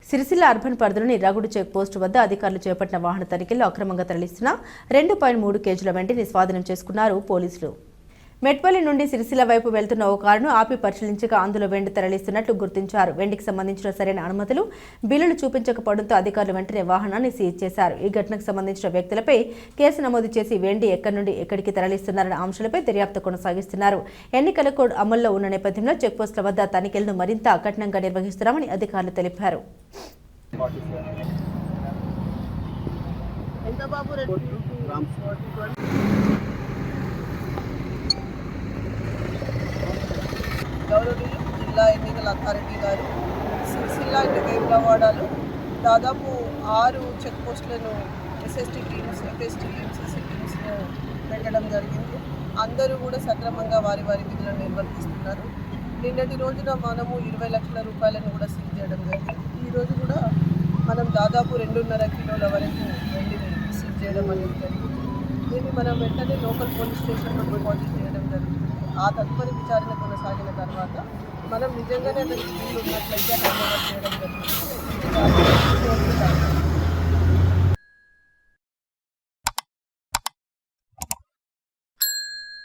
Sircilla urban పరిధిలోని రగుడు check post వద్ద అధికారులు చేపట్టిన వాహన తనిఖీల్లో అక్రమంగా తరలిస్తున్న 2.3 కేజీల వెండిని స్వాధీనం చేసుకున్నారు పోలీసులు. మెట్పల్లి నుండి సిరిసిల్ల వైపు వెళ్తున్న ఓ కారును ఆపి పరిశీలించగా అందులో వెండి తరలిస్తున్నట్లు గుర్తించారు. వెండికి సంబంధించిన సరైన అనుమతులు, బిల్లులు చూపించకపోవడంతో అధికారులు వెంటనే వాహనాన్ని సీజ్ చేశారు. ఈ ఘటనకు సంబంధించిన వ్యక్తులపై కేసు నమోదు చేసి వెండి ఎక్కడి నుండి ఎక్కడికి తరలిస్తున్నారన్న అంశాలపై దర్యాప్తు కొనసాగిస్తున్నారు. ఎన్నికల కోడ్ అమల్లో ఉన్న నేపథ్యంలో చెక్పోస్టుల వద్ద తనిఖీలను మరింత కఠినంగా నిర్వహిస్తున్నామని అధికారులు తెలిపారు. గౌరవనీయులు జిల్లా ఎన్నికల అథారిటీ గారు సిరిసిల్ల అండ్ వేములవాడలో దాదాపు 6 చెక్ పోస్టులను SST teams, FST teams, CC టీమ్స్ను పెట్టడం జరిగింది. అందరూ కూడా సక్రమంగా వారి విధులను నిర్వర్తిస్తున్నారు. నిన్నటి రోజున మనము 20 లక్షల రూపాయలను కూడా సీజ్ చేయడం జరిగింది. ఈరోజు కూడా మనం దాదాపు 2.5 కిలోల వరకు వెండిని సీజ్ చేయడం అనేది జరిగింది. దీన్ని మనం వెంటనే లోకల్ పోలీస్ స్టేషన్లో డిపాజిట్ చేయడం జరుగుతుంది. ఆ తదుపరి విచారణ కొనసాగిన తర్వాత మనం నిజంగానే అతనికి బిల్లు ఉన్నట్లయితే హ్యాండ్ ఓవర్ చేయడం జరుగుతుంది.